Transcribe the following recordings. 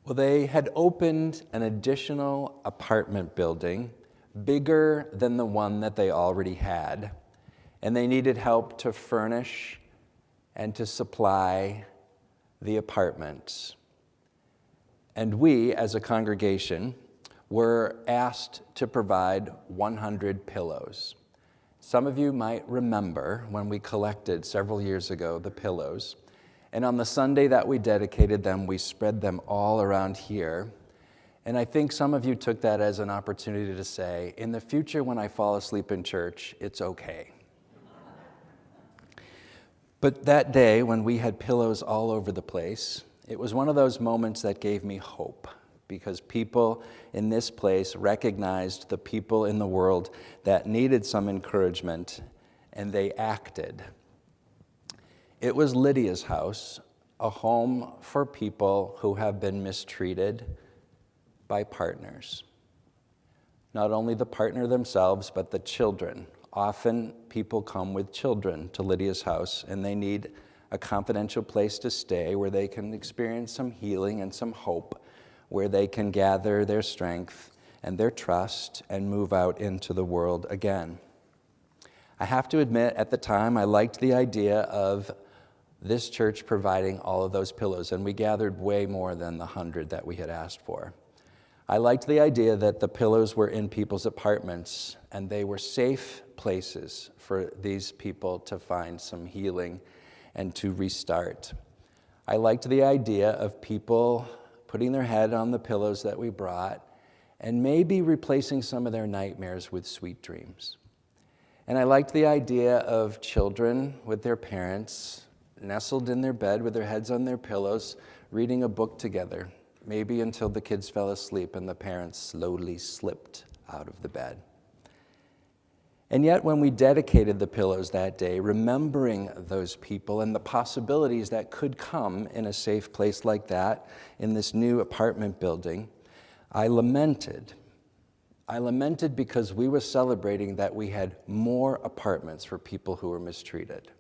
Well, they had opened an additional apartment building, bigger than the one that they already had, and they needed help to furnish and to supply the apartments. And we, as a congregation, were asked to provide 100 pillows. Some of you might remember when we collected several years ago the pillows. And on the Sunday that we dedicated them, we spread them all around here. And I think some of you took that as an opportunity to say, in the future when I fall asleep in church, it's okay. But that day when we had pillows all over the place, it was one of those moments that gave me hope, because people in this place recognized the people in the world that needed some encouragement, and they acted. It was Lydia's house, a home for people who have been mistreated by partners. Not only the partner themselves, but the children. Often people come with children to Lydia's house, and they need a confidential place to stay where they can experience some healing and some hope, where they can gather their strength and their trust and move out into the world again. I have to admit, at the time, I liked the idea of this church providing all of those pillows, and we gathered way more than the 100 that we had asked for. I liked the idea that the pillows were in people's apartments, and they were safe places for these people to find some healing and to restart. I liked the idea of people putting their head on the pillows that we brought and maybe replacing some of their nightmares with sweet dreams. And I liked the idea of children with their parents nestled in their bed with their heads on their pillows, reading a book together, maybe until the kids fell asleep and the parents slowly slipped out of the bed. And yet, when we dedicated the pillows that day, remembering those people and the possibilities that could come in a safe place like that, in this new apartment building, I lamented. I lamented because we were celebrating that we had more apartments for people who were mistreated.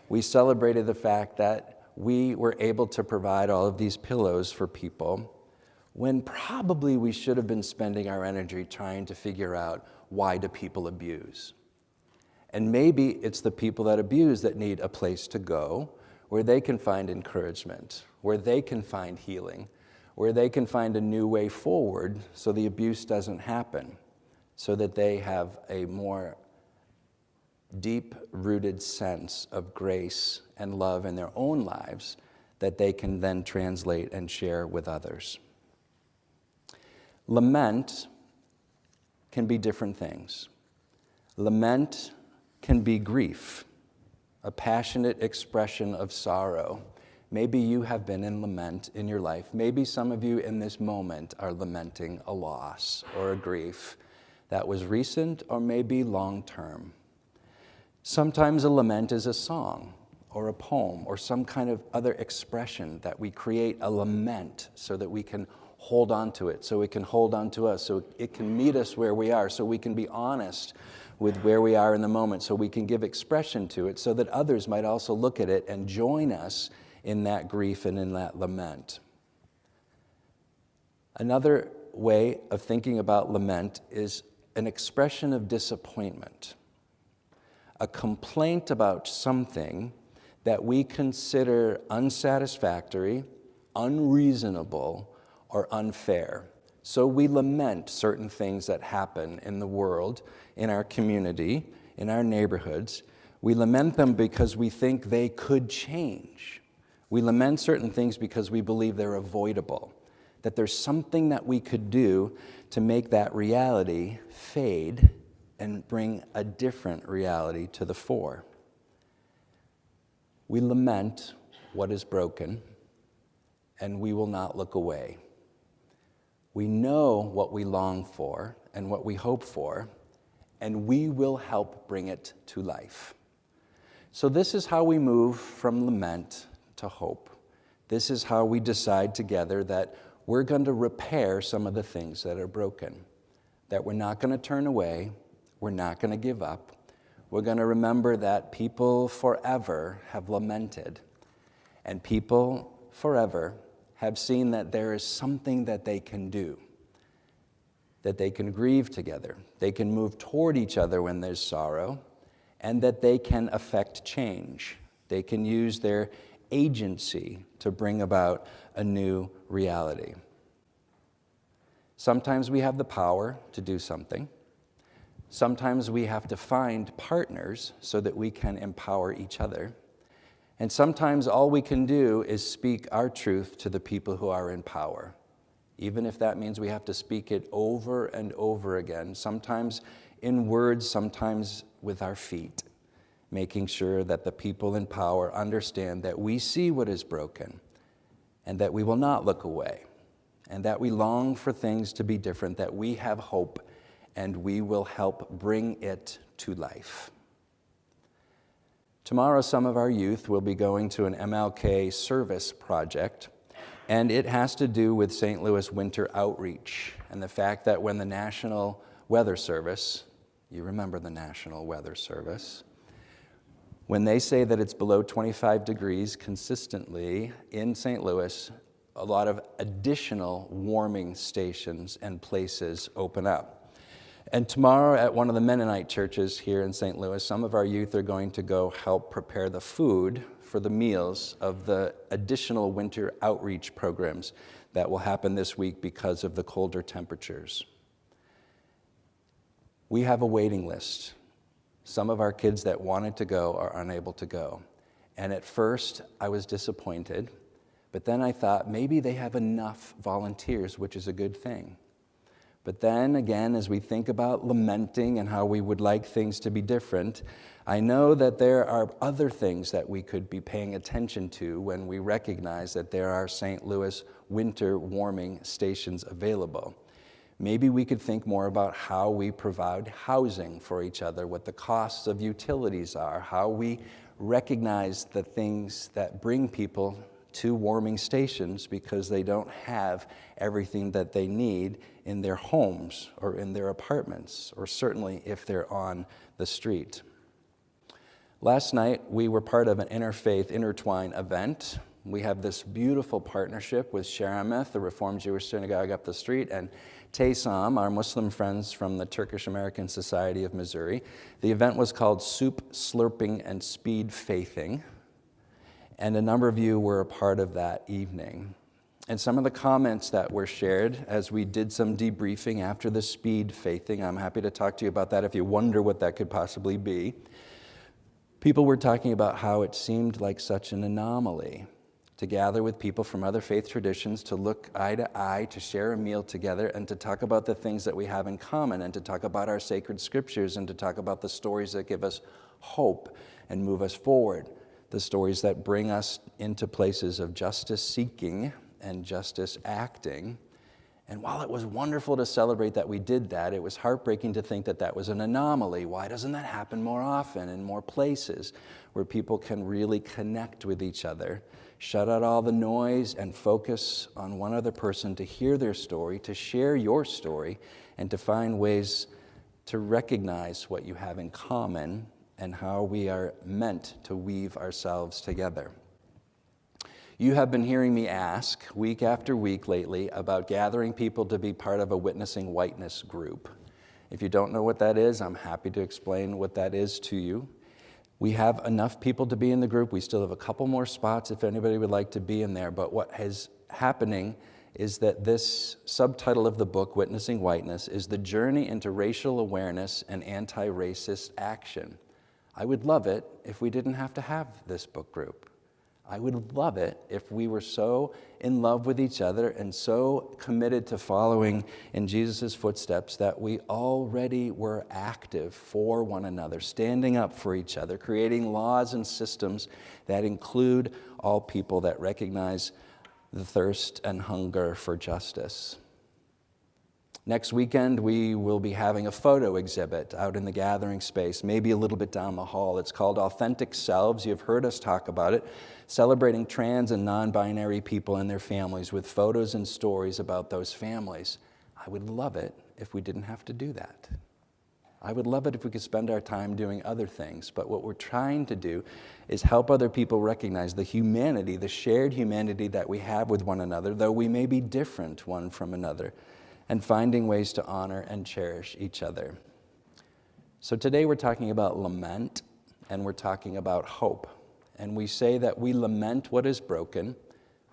We celebrated the fact that we were able to provide all of these pillows for people when probably we should have been spending our energy trying to figure out, why do people abuse? And maybe it's the people that abuse that need a place to go where they can find encouragement, where they can find healing, where they can find a new way forward so the abuse doesn't happen, so that they have a more deep-rooted sense of grace and love in their own lives that they can then translate and share with others. Lament can be different things. Lament can be grief, a passionate expression of sorrow. Maybe you have been in lament in your life. Maybe some of you in this moment are lamenting a loss or a grief that was recent or maybe long-term. Sometimes a lament is a song or a poem or some kind of other expression that we create a lament so that we can hold on to it, so it can hold on to us, so it can meet us where we are, so we can be honest with where we are in the moment, so we can give expression to it, so that others might also look at it and join us in that grief and in that lament. Another way of thinking about lament is an expression of disappointment, a complaint about something that we consider unsatisfactory, unreasonable, or unfair. So we lament certain things that happen in the world, in our community, in our neighborhoods. We lament them because we think they could change. We lament certain things because we believe they're avoidable, that there's something that we could do to make that reality fade and bring a different reality to the fore. We lament what is broken, and we will not look away. We know what we long for and what we hope for, and we will help bring it to life. So this is how we move from lament to hope. This is how we decide together that we're going to repair some of the things that are broken, that we're not going to turn away, we're not going to give up. We're going to remember that people forever have lamented, and people forever have seen that there is something that they can do, that they can grieve together, they can move toward each other when there's sorrow, and that they can affect change. They can use their agency to bring about a new reality. Sometimes we have the power to do something. Sometimes we have to find partners so that we can empower each other. And sometimes all we can do is speak our truth to the people who are in power, even if that means we have to speak it over and over again, sometimes in words, sometimes with our feet, making sure that the people in power understand that we see what is broken and that we will not look away, and that we long for things to be different, that we have hope and we will help bring it to life. Tomorrow, some of our youth will be going to an MLK service project, and it has to do with St. Louis winter outreach and the fact that when the National Weather Service, you remember the National Weather Service, when they say that it's below 25 degrees consistently in St. Louis, a lot of additional warming stations and places open up. And tomorrow at one of the Mennonite churches here in St. Louis, some of our youth are going to go help prepare the food for the meals of the additional winter outreach programs that will happen this week because of the colder temperatures. We have a waiting list. Some of our kids that wanted to go are unable to go. And at first, I was disappointed, but then I thought maybe they have enough volunteers, which is a good thing. But then again, as we think about lamenting and how we would like things to be different, I know that there are other things that we could be paying attention to when we recognize that there are St. Louis winter warming stations available. Maybe we could think more about how we provide housing for each other, what the costs of utilities are, how we recognize the things that bring people to warming stations because they don't have everything that they need in their homes or in their apartments, or certainly if they're on the street. Last night, we were part of an interfaith intertwine event. We have this beautiful partnership with Sheremet, the Reformed Jewish synagogue up the street, and Taysam, our Muslim friends from the Turkish American Society of Missouri. The event was called Soup Slurping and Speed Faithing, and a number of you were a part of that evening. And some of the comments that were shared as we did some debriefing after the speed faithing, I'm happy to talk to you about that if you wonder what that could possibly be. People were talking about how it seemed like such an anomaly to gather with people from other faith traditions, to look eye to eye, to share a meal together, and to talk about the things that we have in common, and to talk about our sacred scriptures, and to talk about the stories that give us hope and move us forward, the stories that bring us into places of justice seeking and justice acting. And while it was wonderful to celebrate that we did that, it was heartbreaking to think that that was an anomaly. Why doesn't that happen more often in more places where people can really connect with each other, shut out all the noise and focus on one other person to hear their story, to share your story, and to find ways to recognize what you have in common and how we are meant to weave ourselves together. You have been hearing me ask week after week lately about gathering people to be part of a Witnessing Whiteness group. If you don't know what that is, I'm happy to explain what that is to you. We have enough people to be in the group. We still have a couple more spots if anybody would like to be in there. But what is happening is that this subtitle of the book, Witnessing Whiteness, is the journey into racial awareness and anti-racist action. I would love it if we didn't have to have this book group. I would love it if we were so in love with each other and so committed to following in Jesus' footsteps that we already were active for one another, standing up for each other, creating laws and systems that include all people, that recognize the thirst and hunger for justice. Next weekend, we will be having a photo exhibit out in the gathering space, maybe a little bit down the hall. It's called Authentic Selves. You've heard us talk about it, celebrating trans and non-binary people and their families with photos and stories about those families. I would love it if we didn't have to do that. I would love it if we could spend our time doing other things, but what we're trying to do is help other people recognize the humanity, the shared humanity that we have with one another, though we may be different one from another, and finding ways to honor and cherish each other. So today we're talking about lament, and we're talking about hope. And we say that we lament what is broken,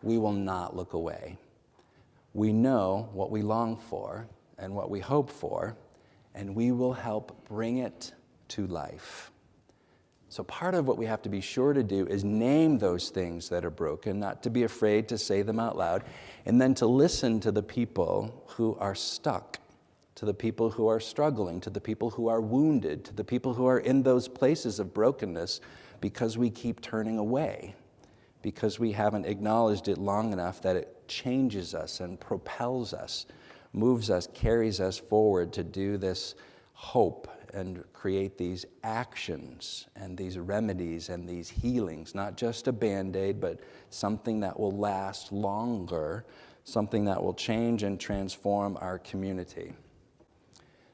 we will not look away. We know what we long for and what we hope for, and we will help bring it to life. So part of what we have to be sure to do is name those things that are broken, not to be afraid to say them out loud, and then to listen to the people who are stuck, to the people who are struggling, to the people who are wounded, to the people who are in those places of brokenness because we keep turning away, because we haven't acknowledged it long enough that it changes us and propels us, moves us, carries us forward to do this hope and create these actions and these remedies and these healings, not just a Band-Aid, but something that will last longer, something that will change and transform our community.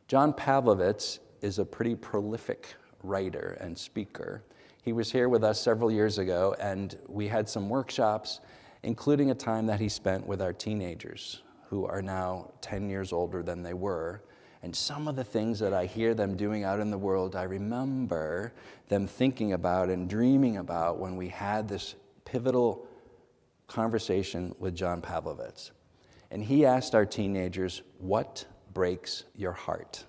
John Pavlovitz is a pretty prolific writer and speaker. He was here with us several years ago, and we had some workshops, including a time that he spent with our teenagers, who are now 10 years older than they were. And some of the things that I hear them doing out in the world, I remember them thinking about and dreaming about when we had this pivotal conversation with John Pavlovitz. And he asked our teenagers, "What breaks your heart?"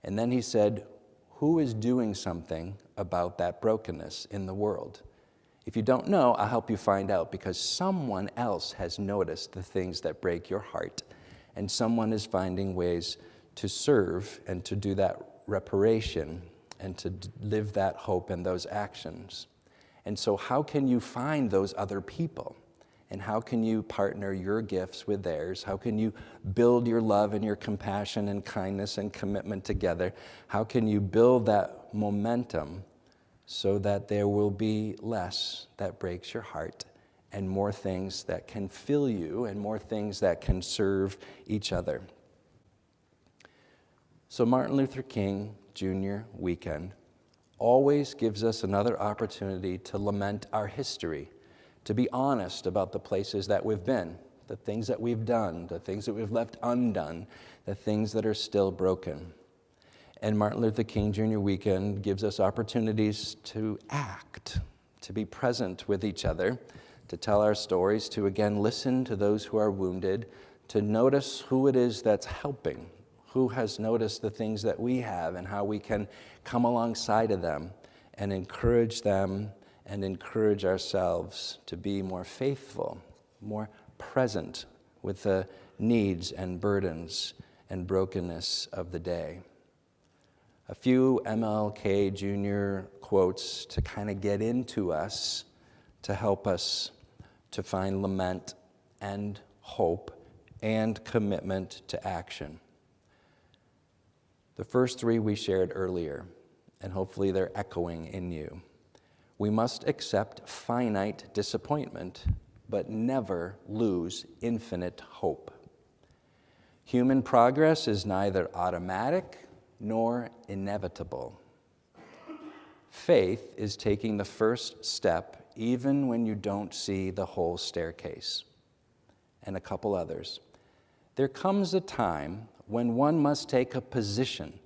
And then he said, "Who is doing something about that brokenness in the world?" If you don't know, I'll help you find out, because someone else has noticed the things that break your heart, and someone is finding ways to serve and to do that reparation and to live that hope and those actions. And so how can you find those other people? And how can you partner your gifts with theirs? How can you build your love and your compassion and kindness and commitment together? How can you build that momentum so that there will be less that breaks your heart and more things that can fill you and more things that can serve each other? So Martin Luther King Jr. weekend always gives us another opportunity to lament our history, to be honest about the places that we've been, the things that we've done, the things that we've left undone, the things that are still broken. And Martin Luther King Jr. weekend gives us opportunities to act, to be present with each other, to tell our stories, to again listen to those who are wounded, to notice who it is that's helping, who has noticed the things that we have and how we can come alongside of them and encourage them and encourage ourselves to be more faithful, more present with the needs and burdens and brokenness of the day. A few MLK Jr. quotes to kind of get into us, to help us to find lament and hope and commitment to action. The first three we shared earlier, and hopefully they're echoing in you. We must accept finite disappointment, but never lose infinite hope. Human progress is neither automatic nor inevitable. Faith is taking the first step even when you don't see the whole staircase. And a couple others. There comes a time when one must take a position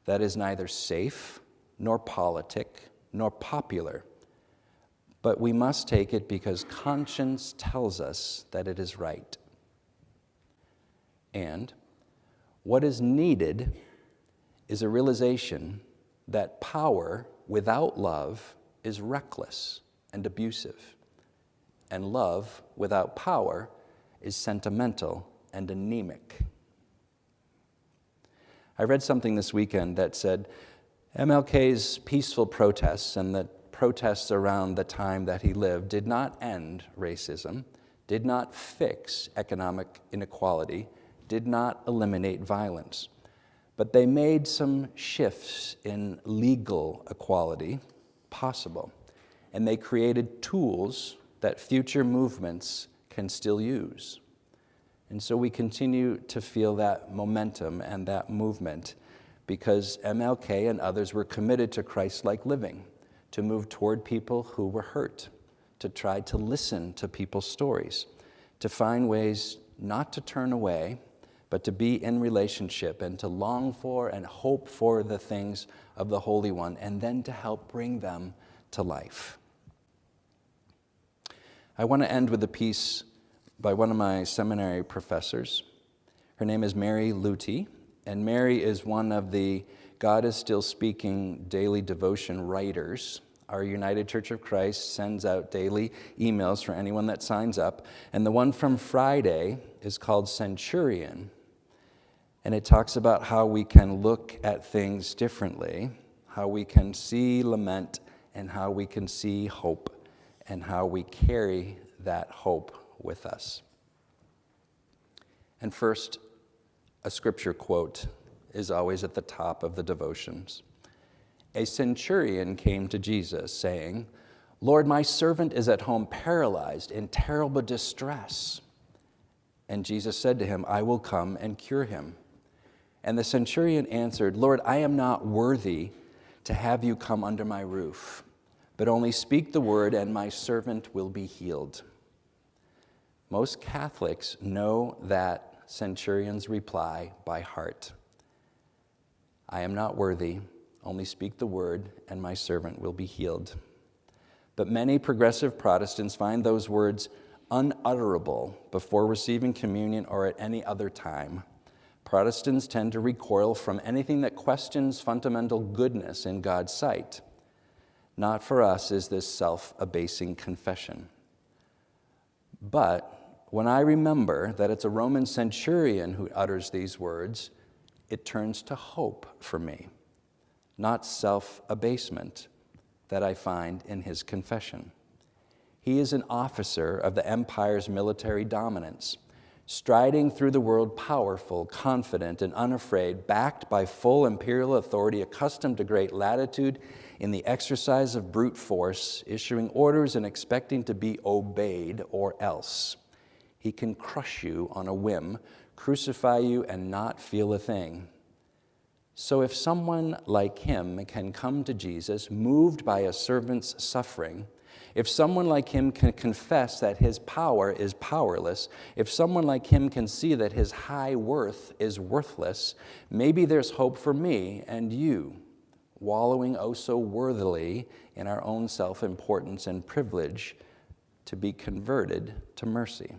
that is neither safe, nor politic, nor popular, but we must take it because conscience tells us that it is right. And what is needed is a realization that power without love is reckless and abusive, and love without power is sentimental and anemic. I read something this weekend that said MLK's peaceful protests and the protests around the time that he lived did not end racism, did not fix economic inequality, did not eliminate violence. But they made some shifts in legal equality possible, and they created tools that future movements can still use. And so we continue to feel that momentum and that movement because MLK and others were committed to Christ-like living, to move toward people who were hurt, to try to listen to people's stories, to find ways not to turn away, but to be in relationship and to long for and hope for the things of the Holy One, and then to help bring them to life. I want to end with a piece by one of my seminary professors. Her name is Mary Luty, and Mary is one of the God is Still Speaking daily devotion writers. Our United Church of Christ sends out daily emails for anyone that signs up, and the one from Friday is called Centurion, and it talks about how we can look at things differently, how we can see lament, and how we can see hope, and how we carry that hope with us. And first, a scripture quote is always at the top of the devotions. A centurion came to Jesus, saying, "Lord, my servant is at home paralyzed in terrible distress." And Jesus said to him, "I will come and cure him." And the centurion answered, "Lord, I am not worthy to have you come under my roof, but only speak the word, and my servant will be healed." Most Catholics know that centurion's reply by heart. I am not worthy, only speak the word, and my servant will be healed. But many progressive Protestants find those words unutterable before receiving communion or at any other time. Protestants tend to recoil from anything that questions fundamental goodness in God's sight. Not for us is this self-abasing confession. But when I remember that it's a Roman centurion who utters these words, it turns to hope for me, not self-abasement that I find in his confession. He is an officer of the empire's military dominance, striding through the world powerful, confident, and unafraid, backed by full imperial authority, accustomed to great latitude in the exercise of brute force, issuing orders and expecting to be obeyed or else. He can crush you on a whim, crucify you, and not feel a thing. So if someone like him can come to Jesus, moved by a servant's suffering, if someone like him can confess that his power is powerless, if someone like him can see that his high worth is worthless, maybe there's hope for me and you, wallowing oh so worthily in our own self-importance and privilege, to be converted to mercy.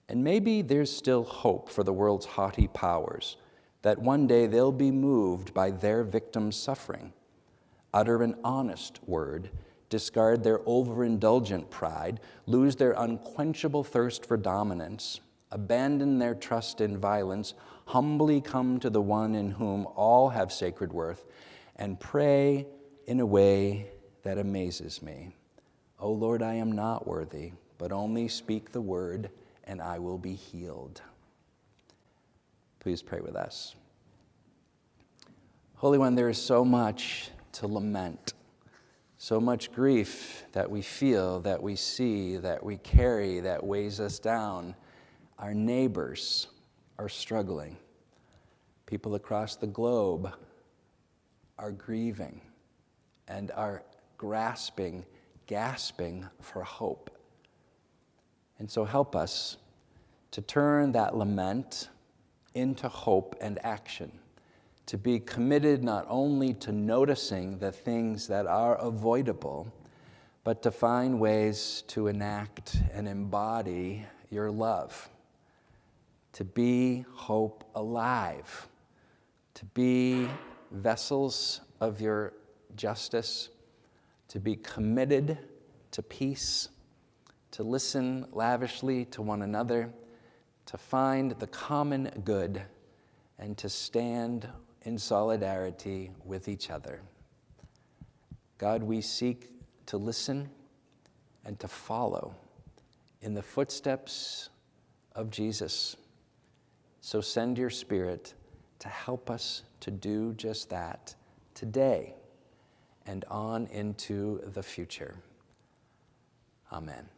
And maybe there's still hope for the world's haughty powers, that one day they'll be moved by their victims' suffering, utter an honest word, discard their overindulgent pride, lose their unquenchable thirst for dominance, abandon their trust in violence, humbly come to the one in whom all have sacred worth, and pray in a way that amazes me. "O Lord, I am not worthy, but only speak the word, and I will be healed." Please pray with us. Holy One, there is so much to lament, so much grief that we feel, that we see, that we carry, that weighs us down. Our neighbors are struggling. People across the globe are grieving and are gasping for hope. And so help us to turn that lament into hope and action, to be committed not only to noticing the things that are avoidable, but to find ways to enact and embody your love, to be hope alive, to be vessels of your justice, to be committed to peace, to listen lavishly to one another, to find the common good, and to stand in solidarity with each other. God, we seek to listen and to follow in the footsteps of Jesus. So send your Spirit to help us to do just that today and on into the future. Amen.